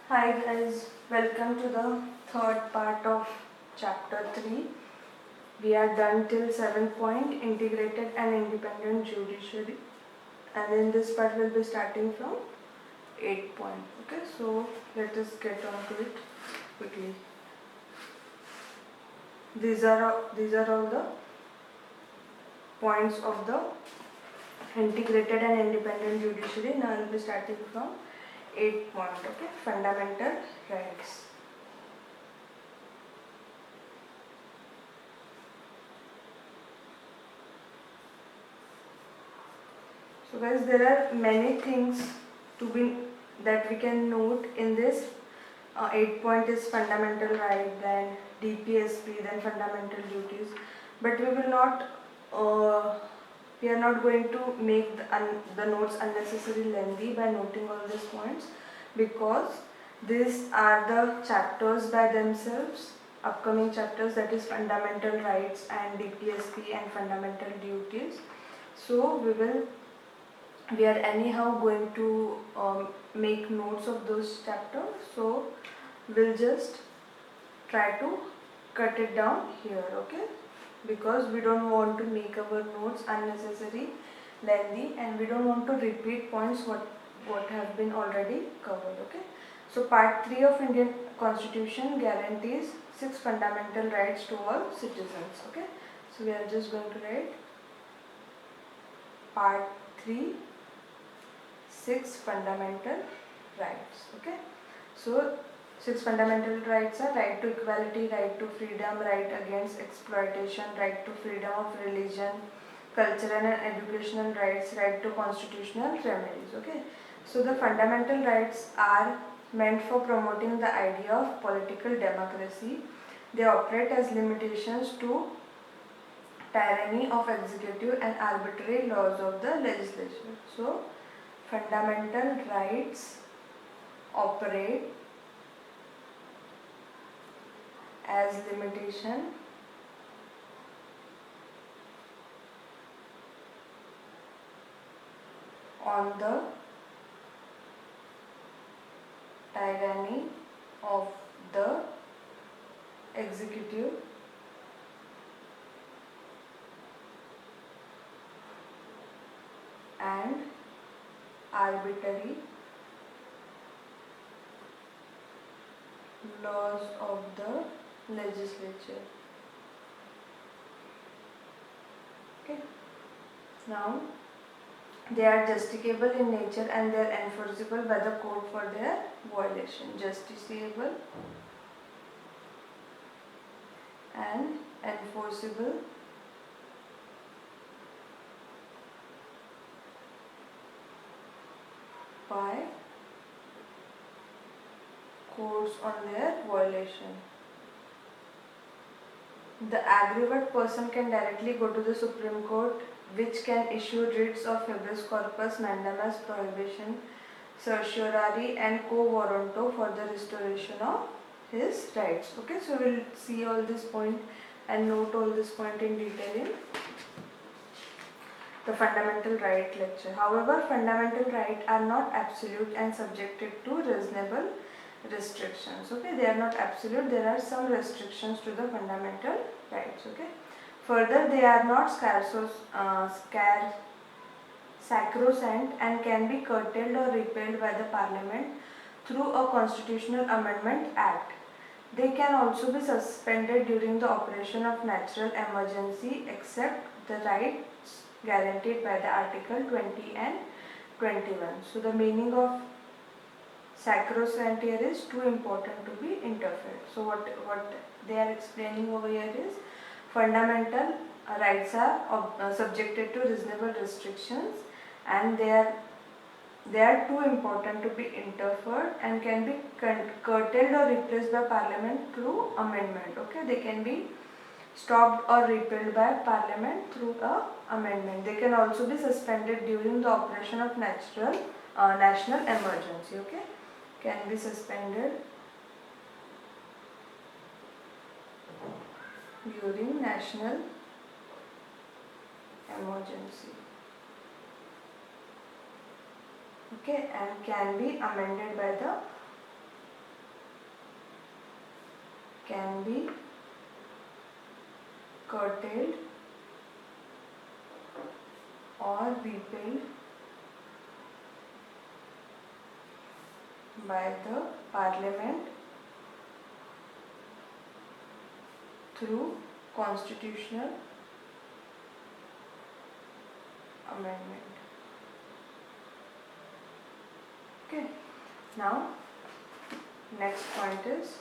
Hi guys, welcome to the third part of chapter 3. We are done till 7 point integrated and independent judiciary, and in this part we'll be starting from 8 point. Okay, so let us get on to it quickly. These are all the points of the integrated and independent judiciary. Now I'll be starting from 8 point. Okay, fundamental rights. So guys, there are many things to be that we can note in this. 8 point is fundamental right, then DPSP, then fundamental duties. But we are not going to make the notes unnecessarily lengthy by noting all these points, because these are the chapters by themselves, upcoming chapters, that is fundamental rights and DPSP and fundamental duties. So we are anyhow going to make notes of those chapters, so we'll just try to cut it down here, okay, because we don't want to make our notes unnecessary lengthy, and we don't want to repeat points what have been already covered. Okay, so part 3 of Indian Constitution guarantees 6 fundamental rights to all citizens. Okay, so we are just going to write part 3, 6 fundamental rights. Okay, so 6 fundamental rights are right to equality, right to freedom, right against exploitation, right to freedom of religion, cultural and educational rights, right to constitutional remedies. Okay, so the fundamental rights are meant for promoting the idea of political democracy. They operate as limitations to tyranny of executive and arbitrary laws of the legislature. So fundamental rights operate as limitation on the tyranny of the executive and arbitrary laws of the legislature. Okay. Now they are justiciable in nature and they are enforceable by the court for their violation. Justiciable and enforceable by courts on their violation. The aggrieved person can directly go to the Supreme Court, which can issue writs of habeas corpus, mandamus, prohibition, certiorari and quo warranto for the restoration of his rights. Okay, so we'll see all this point and note all this point in detail in the fundamental right lecture. However, fundamental rights are not absolute and subjected to reasonable restrictions. Okay, they are not absolute, there are some restrictions to the fundamental rights. Okay, further, they are not sacrosanct and can be curtailed or repealed by the Parliament through a Constitutional Amendment Act. They can also be suspended during the operation of natural emergency, except the rights guaranteed by the Article 20 and 21. So the meaning of sacrosanct here is too important to be interfered. So what they are explaining over here is fundamental rights are subjected to reasonable restrictions, and they are too important to be interfered and can be curtailed or replaced by Parliament through amendment. Okay, they can be stopped or repealed by Parliament through a amendment. They can also be suspended during the operation of national emergency. Okay, can be suspended during national emergency. Okay, and can be amended by the can be curtailed or repealed by the Parliament through constitutional amendment. Okay. Now, next point is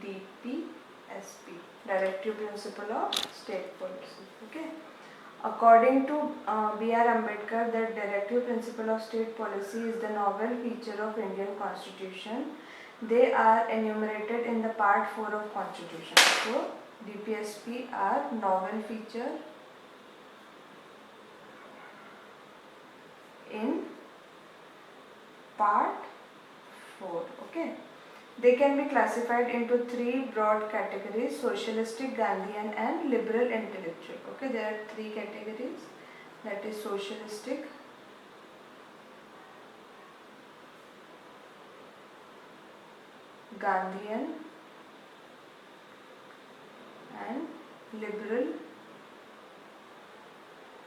DPSP, Directive Principle of State Policy. Okay. According to B.R. Ambedkar, the Directive Principle of State Policy is the novel feature of Indian Constitution. They are enumerated in the Part 4 of Constitution. So, DPSP are novel feature in Part 4. Okay. They can be classified into three broad categories: socialistic, Gandhian and liberal intellectual. Okay, there are three categories, that is socialistic, Gandhian and liberal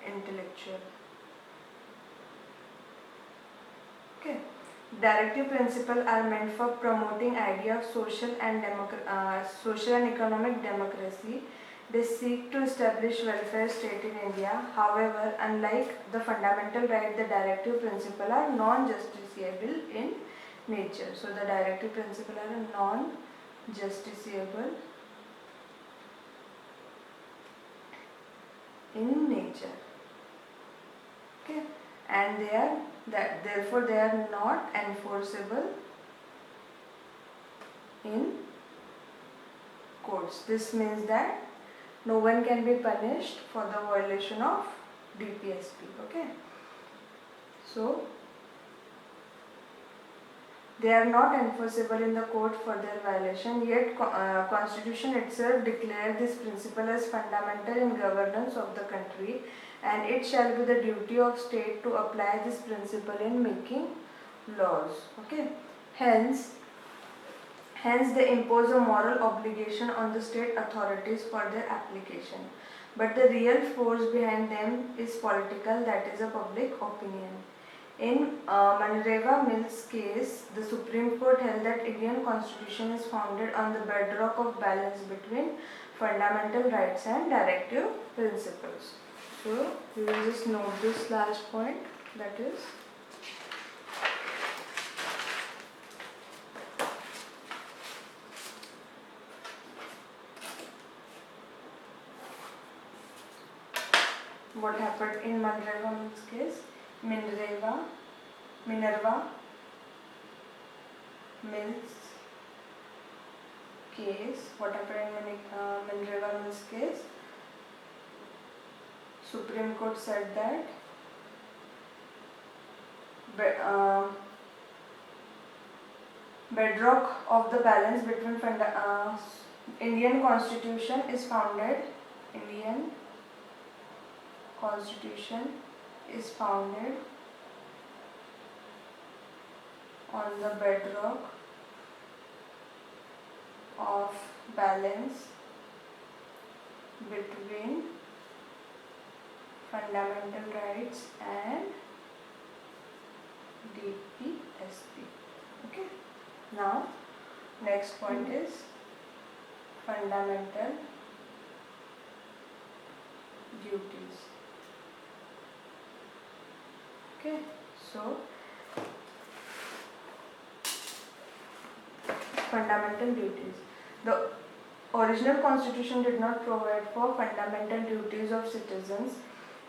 intellectual. Okay. Directive principles are meant for promoting idea of social and economic democracy. They seek to establish welfare state in India. However, unlike the fundamental right, the directive principles are non-justiciable in nature. So, the directive principles are non-justiciable in nature. Okay, and therefore they are not enforceable in courts. This means that no one can be punished for the violation of DPSP. Okay, so they are not enforceable in the court for their violation, yet Constitution itself declared this principle as fundamental in governance of the country, and it shall be the duty of state to apply this principle in making laws. Okay, hence they impose a moral obligation on the state authorities for their application, but the real force behind them is political, that is a public opinion. In Manreva Mills case, the Supreme Court held that Indian Constitution is founded on the bedrock of balance between fundamental rights and directive principles. So, we will just note this last point, that is what happened in Manreva Mills case. Minerva Mills case. What happened in Minerva Mills case? Supreme Court said that bedrock of the balance between Indian Constitution is founded. Indian Constitution is founded on the bedrock of balance between fundamental rights and DPSP. Okay. Now, next point is fundamental duties. Okay, so fundamental duties. The original constitution did not provide for fundamental duties of citizens.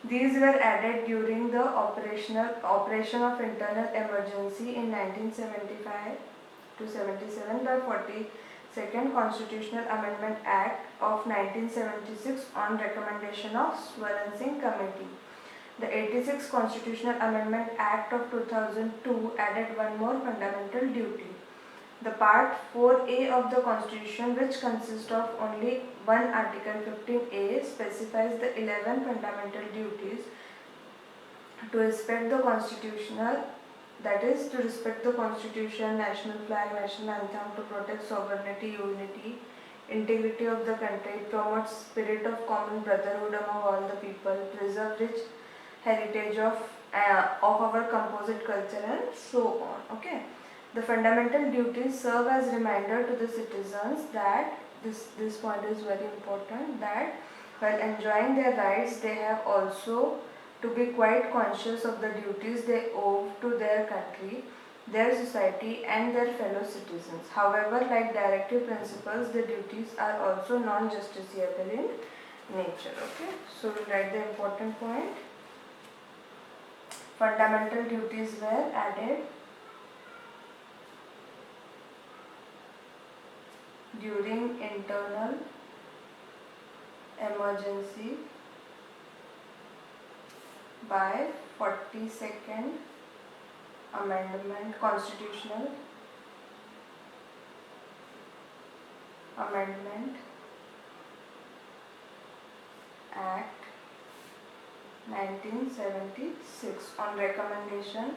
These were added during the operation of internal emergency in 1975 to 77 by 42nd Constitutional Amendment Act of 1976 on recommendation of Swaran Singh Committee. The 86th Constitutional Amendment Act of 2002 added one more fundamental duty. The Part 4A of the Constitution, which consists of only one Article 15A, specifies the 11 fundamental duties to respect the constitutional that is to respect the constitution, national flag, national anthem, to protect sovereignty, unity, integrity of the country, promote spirit of common brotherhood among all the people, preserve rich heritage of our composite culture, and so on. Okay, the fundamental duties serve as reminder to the citizens that this point is very important, that while enjoying their rights, they have also to be quite conscious of the duties they owe to their country, their society, and their fellow citizens. However, like directive principles, the duties are also non-justiciable in nature. Okay, so we'll write the important point. Fundamental duties were added during internal emergency by 42nd Amendment, Constitutional Amendment Act 1976 on recommendation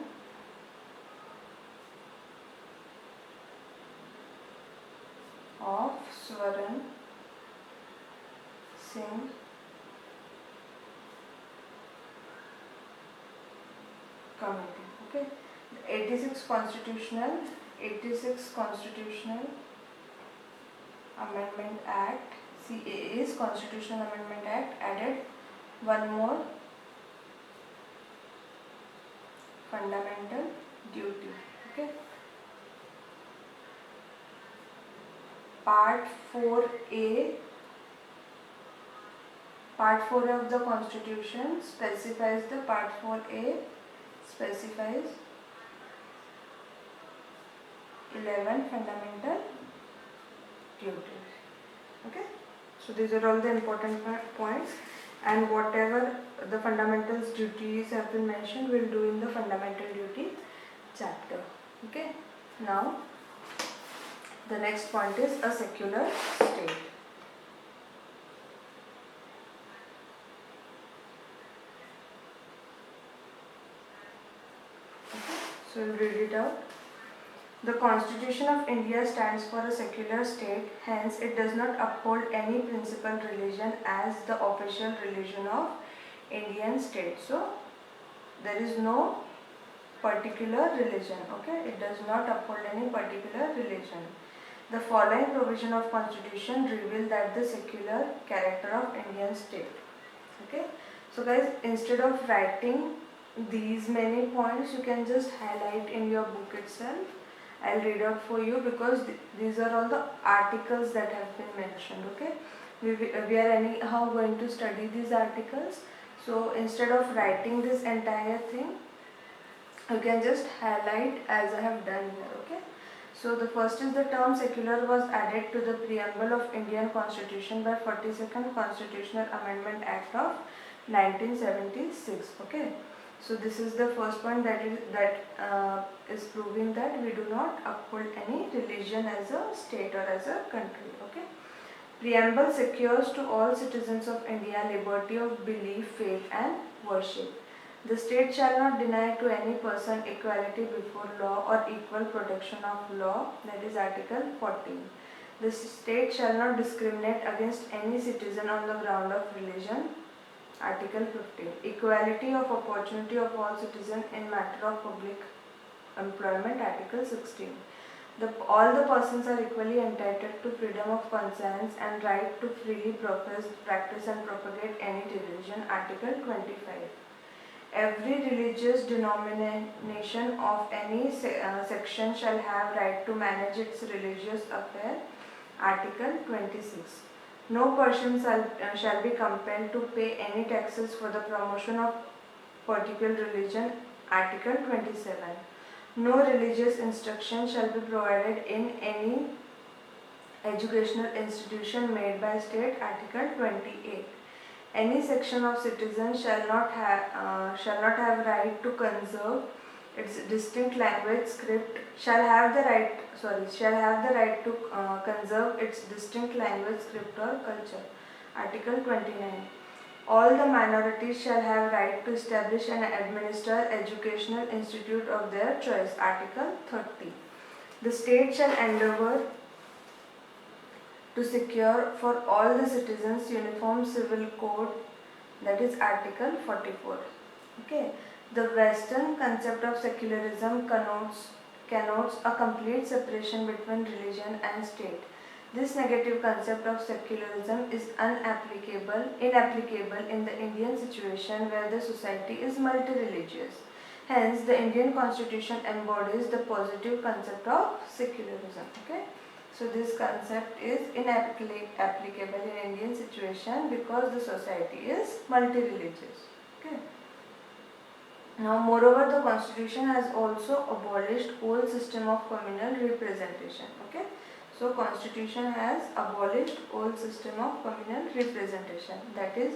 of Swaran Singh Committee. Okay, the 86 Constitutional Amendment Act, CAA's Constitutional Amendment Act, added one more fundamental duty. Okay, Part 4A, Part 4 of the Constitution specifies the Part 4A specifies 11 fundamental duties. Okay, so these are all the important points, and whatever the fundamentals duties have been mentioned, we'll do in the fundamental duty chapter. Okay, now the next point is a secular state. Okay, so we'll read it out. The Constitution of India stands for a secular state, hence it does not uphold any principal religion as the official religion of Indian state. So there is no particular religion. Okay, it does not uphold any particular religion. The following provision of Constitution reveal that the secular character of Indian state. Okay, so guys, instead of writing these many points, you can just highlight in your book itself. I'll read out for you because these are all the articles that have been mentioned. Okay, we are anyhow going to study these articles. So instead of writing this entire thing, you can just highlight as I have done here. Okay, so the first is the term secular was added to the preamble of Indian Constitution by 42nd Constitutional Amendment Act of 1976. Okay, so this is the first point that is proving that we do not uphold any religion as a state or as a country. Okay, preamble secures to all citizens of India liberty of belief, faith, and worship. The state shall not deny to any person equality before law or equal protection of law, that is Article 14. The state shall not discriminate against any citizen on the ground of religion, Article 15. Equality of opportunity of all citizens in matter of public employment, Article 16. All the persons are equally entitled to freedom of conscience and right to freely profess, practice and propagate any religion, Article 25. Every religious denomination of any section shall have right to manage its religious affair, Article 26. No person shall be compelled to pay any taxes for the promotion of particular religion, Article 27. No religious instruction shall be provided in any educational institution made by state, Article 28. Any section of citizens shall not have right to conserve its distinct language, script, shall have the right to conserve its distinct language, script or culture, Article 29. All the minorities shall have right to establish and administer educational institute of their choice. Article 30. The state shall endeavour to secure for all the citizens uniform civil code, that is Article 44. Okay. The Western concept of secularism connotes a complete separation between religion and state. This negative concept of secularism is inapplicable in the Indian situation where the society is multi-religious. Hence, the Indian constitution embodies the positive concept of secularism. Okay. So this concept is inapplicable in Indian situation because the society is multi-religious. Okay. Now, moreover, the constitution has also abolished old system of communal representation. Okay. So, constitution has abolished old system of communal representation, that is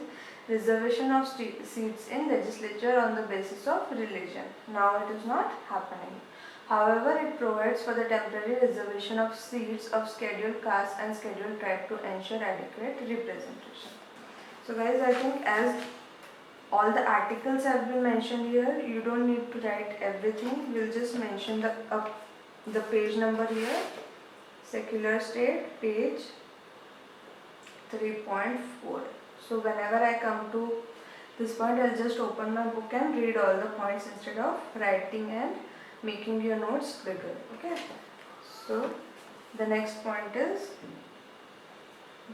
reservation of seats in legislature on the basis of religion. Now, it is not happening. However, it provides for the temporary reservation of seats of scheduled caste and scheduled tribe to ensure adequate representation. So guys, I think as all the articles have been mentioned here, you don't need to write everything. We'll just mention the page number here. Secular state, page 3.4. So whenever I come to this point, I'll just open my book and read all the points instead of writing and making your notes bigger. Okay. So the next point is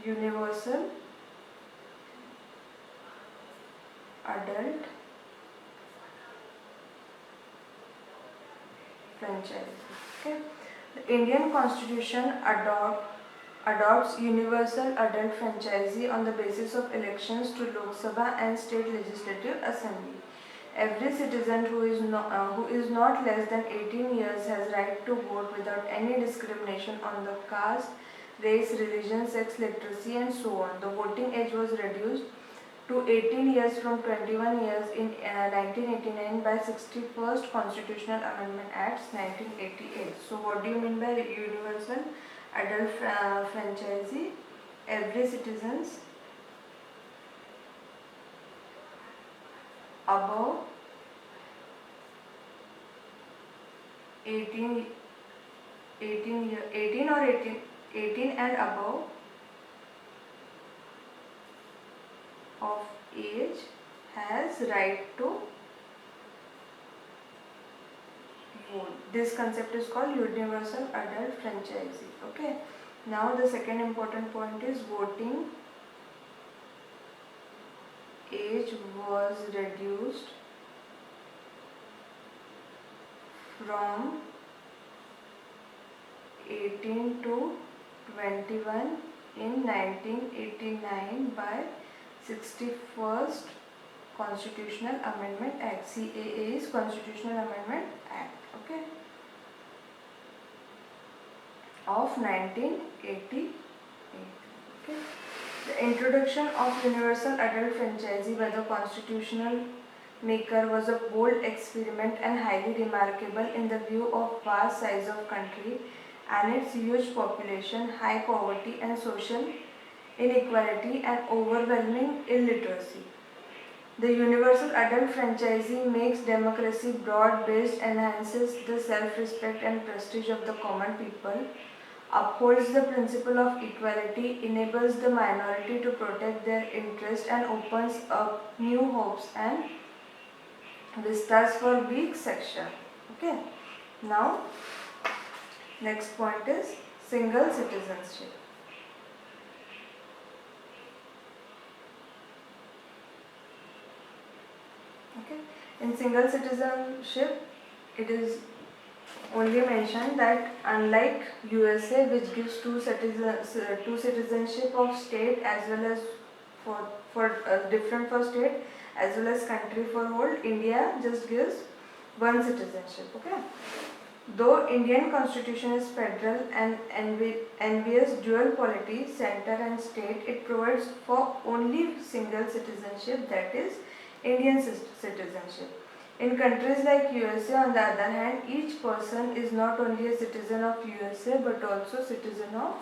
universal adult franchise. Okay. The Indian Constitution adopts universal adult franchisee on the basis of elections to Lok Sabha and State Legislative Assembly. Every citizen who is not less than 18 years has right to vote without any discrimination on the caste, race, religion, sex, literacy and so on. The voting age was reduced to 18 years from 21 years in 1989 by 61st Constitutional Amendment Acts 1988. So what do you mean by universal adult franchisee? Every citizens above 18 and above of age has right to vote. This concept is called universal adult franchisee. Okay. Now the second important point is voting age was reduced from 18 to 21 in 1989 by 61st Constitutional Amendment Act. CAA is Constitutional Amendment Act. Okay. Of 1988. Okay. The introduction of universal adult franchisee by the constitutional maker was a bold experiment and highly remarkable in the view of vast size of country and its huge population, high poverty and social inequality and overwhelming illiteracy. The universal adult franchisee makes democracy broad-based, enhances the self-respect and prestige of the common people, upholds the principle of equality, enables the minority to protect their interest and opens up new hopes and vistas for weak section. Okay. Now, next point is single citizenship. Okay. In single citizenship, it is only mentioned that unlike USA, which gives two citizenship of state as well as for different for state as well as country for whole, India just gives one citizenship. Okay. Though Indian Constitution is federal and envious dual polity, center and state, it provides for only single citizenship, that is Indian citizenship. In countries like USA, on the other hand, each person is not only a citizen of USA but also citizen of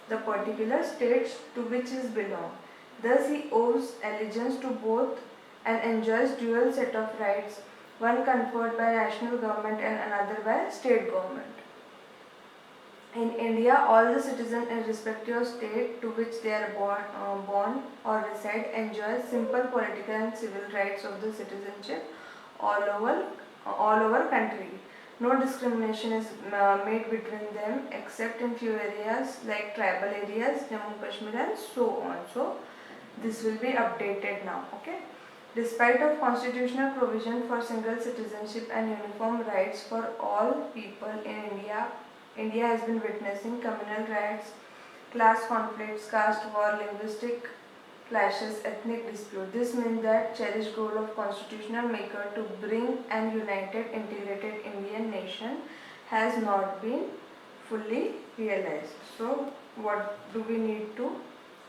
the particular states to which is belong. Thus he owes allegiance to both and enjoys dual set of rights, one conferred by national government and another by state government. In India, all the citizens irrespective of state to which they are born or reside enjoy simple political and civil rights of the citizenship all over country. No discrimination is made between them except in few areas like tribal areas, Jammu Kashmir and so on. So this will be updated now. Okay. Despite of constitutional provision for single citizenship and uniform rights for all people in India, India has been witnessing communal riots, class conflicts, caste war, linguistic clashes, ethnic dispute. This means that cherished goal of constitutional maker to bring an united, integrated Indian nation has not been fully realized. So, what do we need to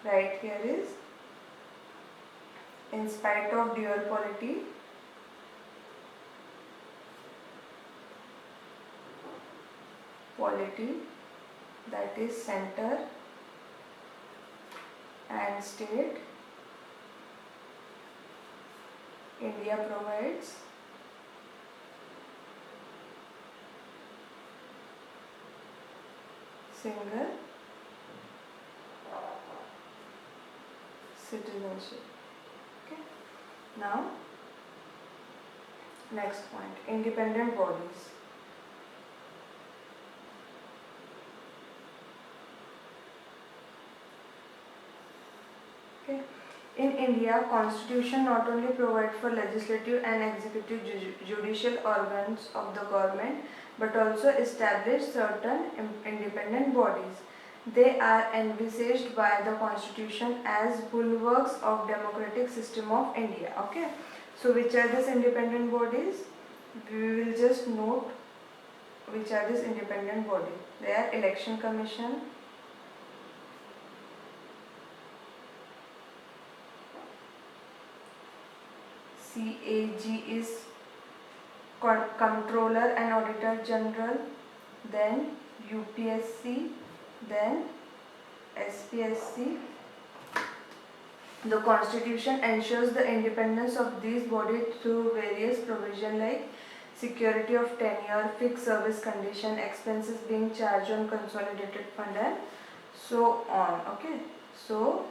write here is, in spite of dual polity, that is center and state, India provides single citizenship. Okay. Now, next point, independent bodies. Okay. In India, Constitution not only provides for legislative and executive judicial organs of the government, but also establish certain independent bodies. They are envisaged by the Constitution as bulwarks of democratic system of India. Okay. So which are these independent bodies? We will just note which are these independent bodies. They are Election Commission, CAG is Controller and Auditor General, then UPSC, then SPSC. The Constitution ensures the independence of these bodies through various provisions like security of tenure, fixed service condition, expenses being charged on consolidated fund and so on. Okay. So,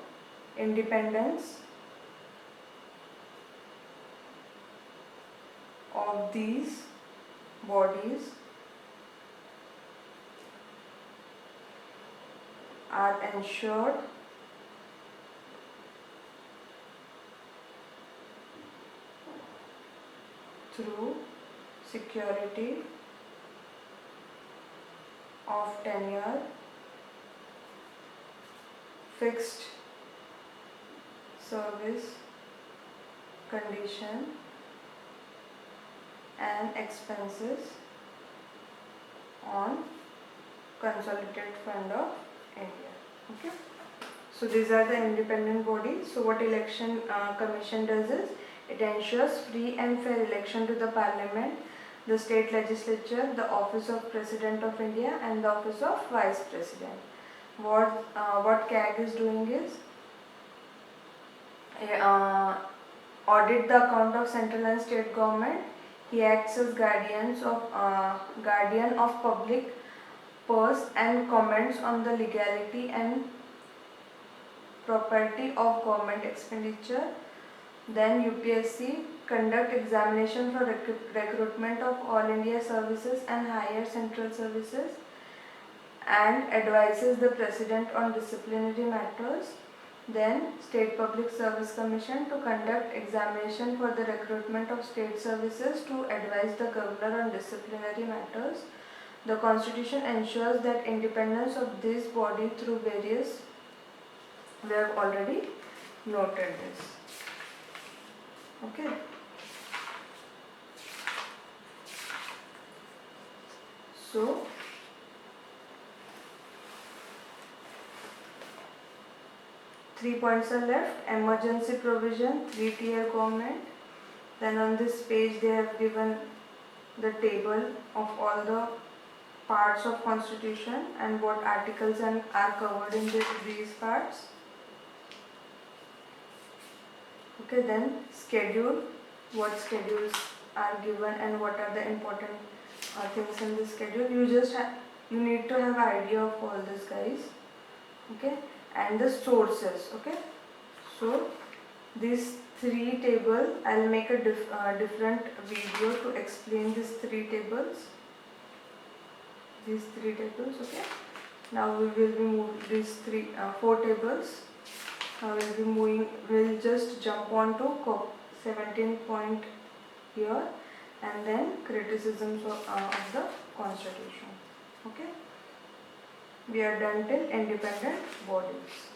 independence of these bodies are ensured through security of tenure, fixed service condition and expenses on consolidated fund of India. Okay. So these are the independent bodies. So what election commission does is, it ensures free and fair election to the parliament, the state legislature, the office of President of India and the office of Vice President. What CAG is doing is, audit the account of central and state government. He acts as guardian of public purse and comments on the legality and propriety of government expenditure. Then UPSC conduct examination for recruitment of all India services and higher central services and advises the President on disciplinary matters. Then State Public Service Commission to conduct examination for the recruitment of state services to advise the Governor on disciplinary matters. The Constitution ensures that independence of this body through various, we have already noted this. Okay. So, three points are left. Emergency provision, 3-tier government. Then on this page they have given the table of all the parts of Constitution and what articles are covered in these parts. Okay, then schedule, what schedules are given and what are the important things in the schedule. You need to have idea of all this, guys. Okay, and the sources. Okay, so these three tables, I'll make a different video to explain these three tables. Okay. Now we will be moving these four tables. Now we'll just jump on to 17 point here, and then criticisms of the constitution. Okay. We are done till independent bodies.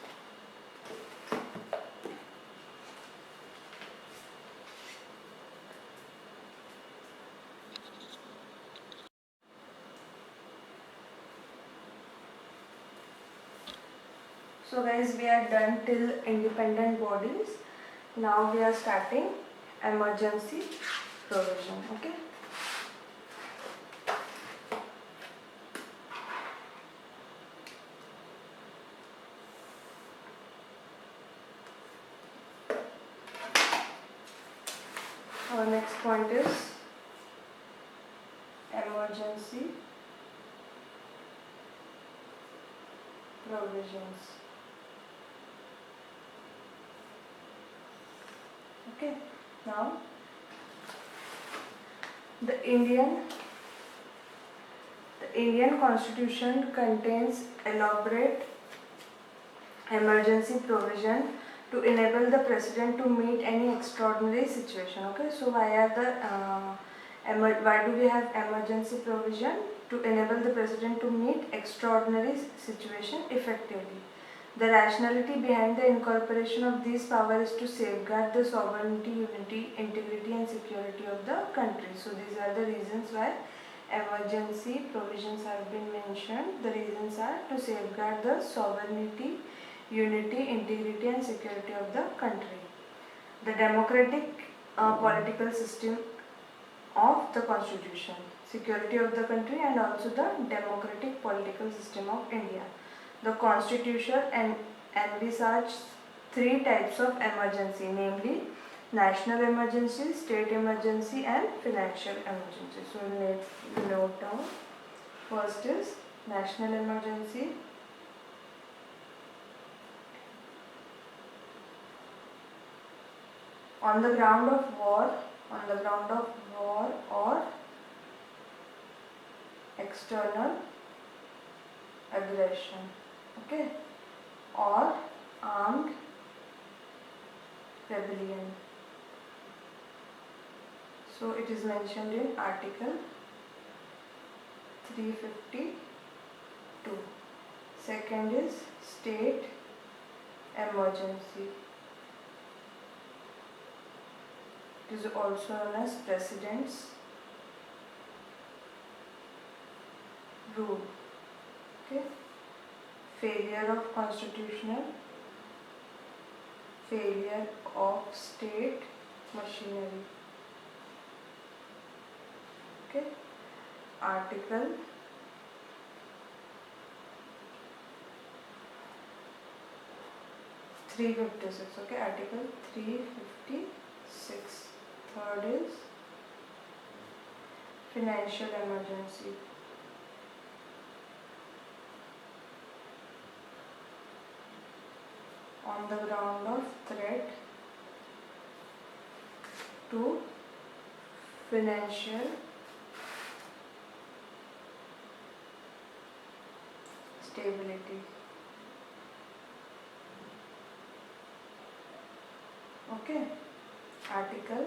So guys, we are done till independent bodies. Now we are starting emergency provision. Okay. Our next point is emergency provisions. Okay. Now the Indian Constitution contains elaborate emergency provision to enable the president to meet any extraordinary situation. Okay, so why do we have emergency provision? To enable the president to meet extraordinary situation effectively. The rationality behind the incorporation of these powers is to safeguard the sovereignty, unity, integrity and security of the country. So these are the reasons why emergency provisions have been mentioned. The reasons are to safeguard the sovereignty, unity, integrity and security of the country. The democratic political system of the constitution, security of the country and also the democratic political system of India. The constitution envisages three types of emergency, namely national emergency, state emergency and financial emergency. So we'll note down. First is national emergency. On the ground of war or external aggression, okay, or armed rebellion. So it is mentioned in Article 352. Second is state emergency. It is also known as President's rule. Okay. Failure of state machinery. Okay. Article 356. Okay. Article 356. Third is financial emergency. On the ground of threat to financial stability. Okay. Article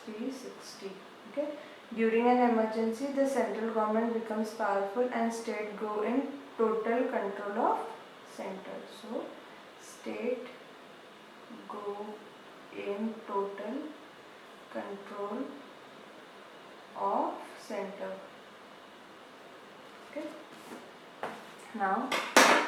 360. Okay. During an emergency, the central government becomes powerful and state go in total control of center. So, state go in total control of center. Okay. Now,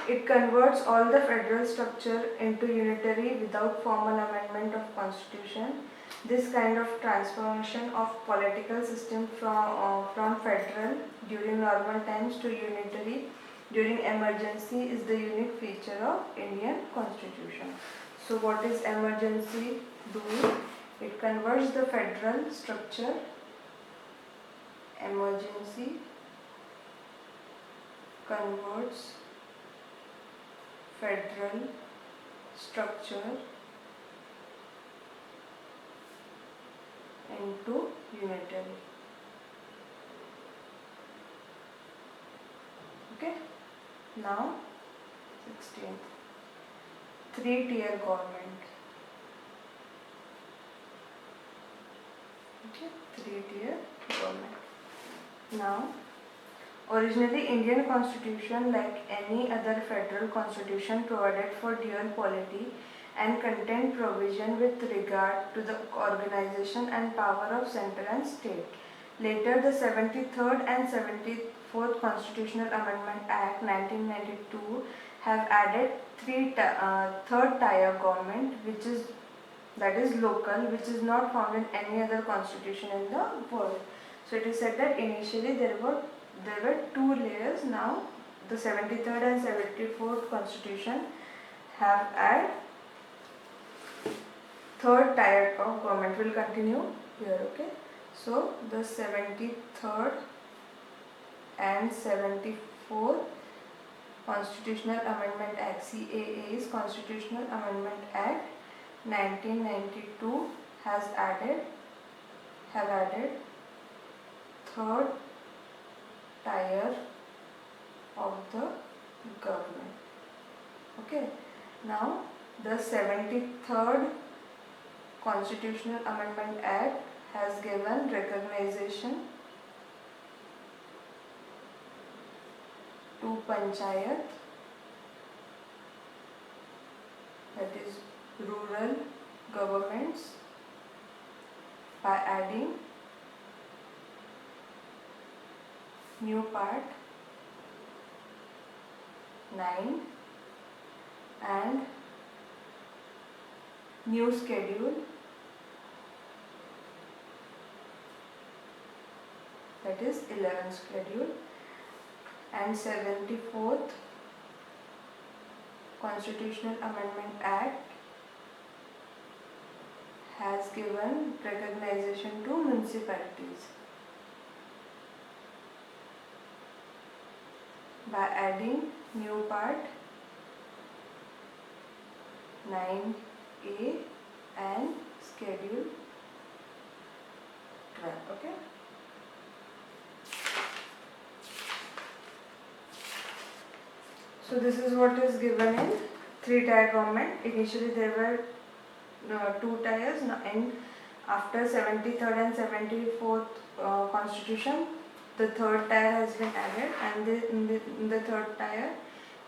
it converts all the federal structure into unitary without formal amendment of constitution. This kind of transformation of political system from federal during normal times to unitary during emergency is the unique feature of Indian constitution. So what is emergency do? It converts the federal structure, emergency converts federal structure into unitary. Okay. Now 16th, three-tier government. Okay, three-tier government. Now, originally Indian constitution, like any other federal constitution, provided for dual polity and contained provision with regard to the organization and power of center and state. Later, the 73rd and 74th Constitutional Amendment Act 1992 have added third tier government, which is local, which is not found in any other constitution in the world. So it is said that initially there were two layers. Now the 73rd and 74th Constitution have added third tier of government. Will continue here. Okay. So the 73rd and 74th Constitutional Amendment Act, CAA is Constitutional Amendment Act 1992 have added third tier of the government. Okay. Now the 73rd Constitutional Amendment Act has given recognition to panchayat, that is rural governments, by adding new part 9 and new schedule, that is 11th schedule, and 74th Constitutional Amendment Act has given recognition to municipalities by adding new part 9A and schedule 12. Okay. So this is what is given in three-tier government. Initially there were two tiers, and after 73rd and 74th Constitution, the third tier has been added, and in the third tier,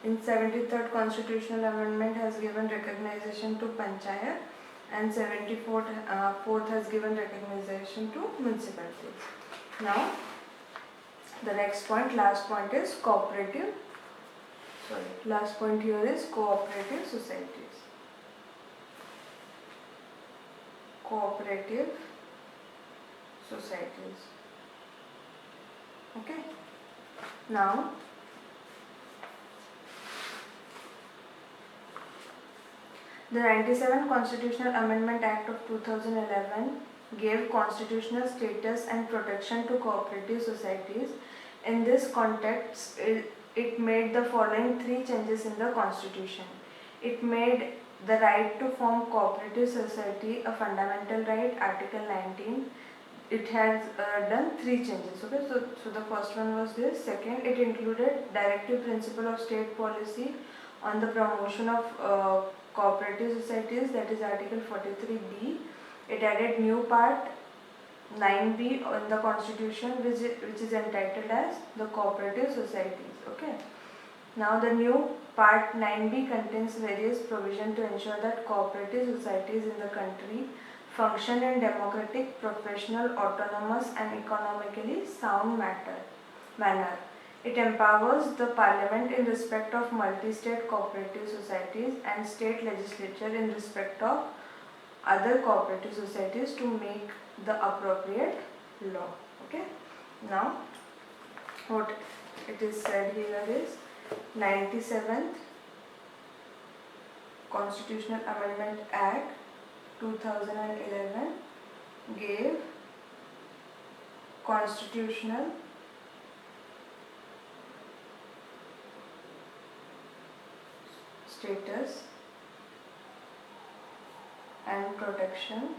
in 73rd Constitutional Amendment has given recognition to panchayat, and 74th has given recognition to municipalities. Now, the next point, last point is cooperative. Last point here is cooperative societies. Cooperative societies. Okay. Now, the 97 Constitutional Amendment Act of 2011 gave constitutional status and protection to cooperative societies. In this context, it made the following three changes in the Constitution. It made the right to form cooperative society a fundamental right, Article 19. It has done three changes. Okay, so the first one was this. Second, it included directive principle of state policy on the promotion of cooperative societies, that is Article 43B. It added new part 9B in the Constitution, which is entitled as the cooperative societies. Okay. Now the new part 9B contains various provisions to ensure that cooperative societies in the country function in democratic, professional, autonomous and economically sound manner. It empowers the Parliament in respect of multi-state cooperative societies and state legislature in respect of other cooperative societies to make the appropriate law. Okay. Now, what it is said here is 97th Constitutional Amendment Act 2011 gave constitutional status and protection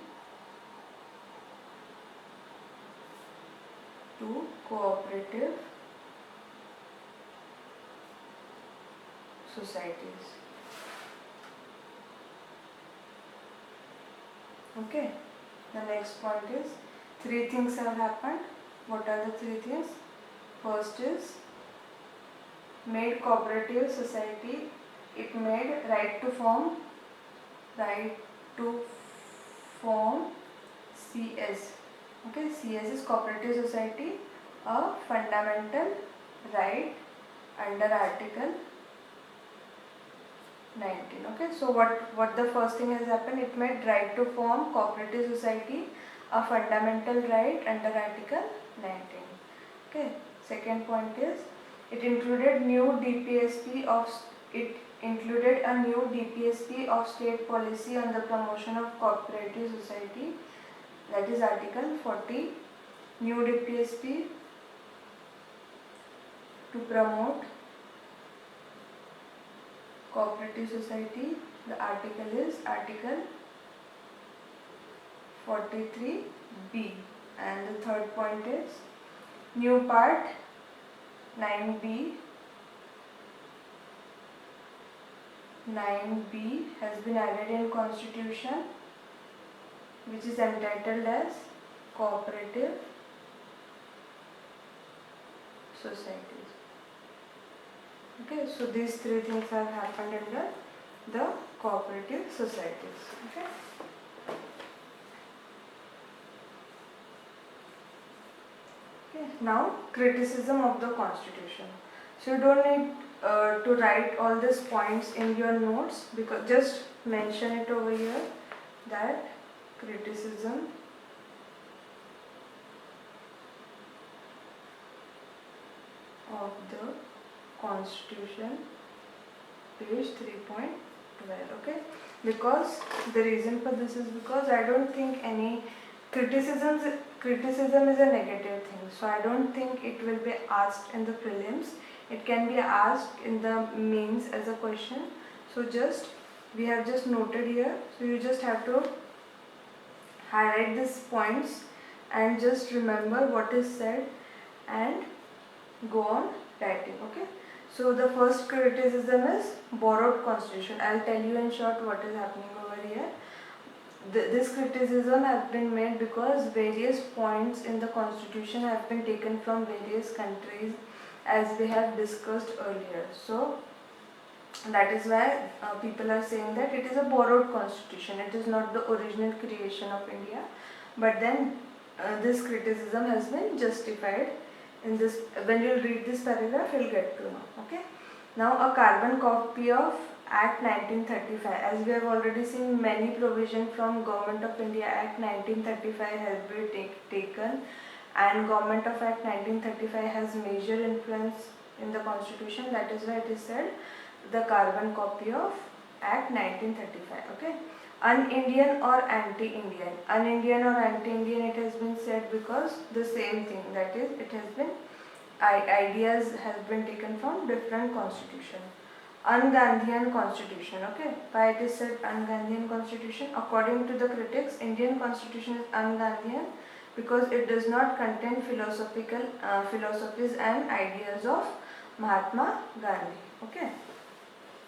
to cooperative societies. Okay, the next point is three things have happened. What are the three things? First is made cooperative society, it made right to form CS. Okay, CS is cooperative society, a fundamental right under Article 19. Okay, so what the first thing has happened, it made right to form cooperative society a fundamental right under Article 19. Okay, second point is it included a new DPSP of state policy on the promotion of cooperative society, that is Article 40. New DPSP to promote cooperative society, the article is Article 43B. And the third point is new part 9B has been added in Constitution, which is entitled as cooperative societies. Okay, so these three things have happened under the cooperative societies. Okay. Okay, now criticism of the Constitution. So you don't need to write all these points in your notes, because just mention it over here that criticism of the Constitution, page 3.12. Okay, because the reason for this is because I don't think any criticism is a negative thing, so I don't think it will be asked in the prelims. It can be asked in the mains as a question. So we have just noted here, so you just have to highlight these points and just remember what is said and go on writing. Okay, so the first criticism is borrowed constitution. I'll tell you in short what is happening over here. This criticism has been made because various points in the constitution have been taken from various countries, as we have discussed earlier. So that is why people are saying that it is a borrowed constitution, it is not the original creation of India. But then this criticism has been justified in this. When you read this paragraph, you'll get to know. Okay, now a carbon copy of Act 1935. As we have already seen, many provisions from Government of India Act 1935 has been taken, and Government of Act 1935 has major influence in the Constitution. That is why it is said the carbon copy of Act 1935. Okay, un-Indian or anti-Indian. Un-Indian or anti-Indian, it has been said because the same thing, that is, it has been ideas have been taken from different constitution. Un-Gandhian constitution. Okay, why it is said un-Gandhian constitution? According to the critics, Indian constitution is un-Gandhian because it does not contain philosophies and ideas of Mahatma Gandhi. Okay,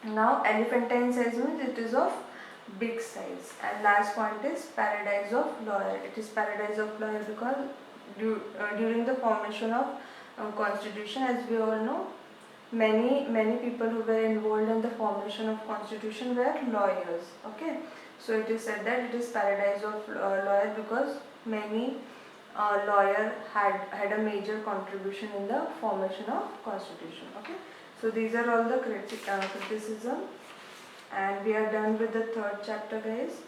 now elephantine size means it is of big size. And last point is paradise of lawyer. It is paradise of lawyer because during the formation of constitution, as we all know, many people who were involved in the formation of constitution were lawyers. Okay, so it is said that it is paradise of lawyer because many lawyer had a major contribution in the formation of constitution. Okay, so these are all the criticism, and we are done with the third chapter, guys.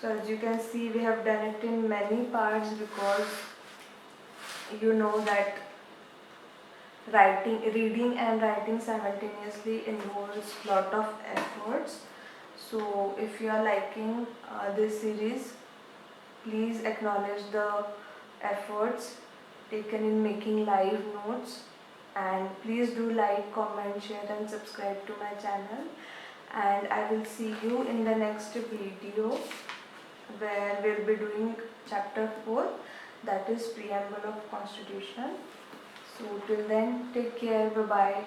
So as you can see, we have done it in many parts because you know that reading and writing simultaneously involves lot of efforts. So if you are liking this series, please acknowledge the efforts taken in making live notes, and please do like, comment, share and subscribe to my channel, and I will see you in the next video where we'll be doing chapter 4, that is preamble of constitution. So till then, take care, bye bye.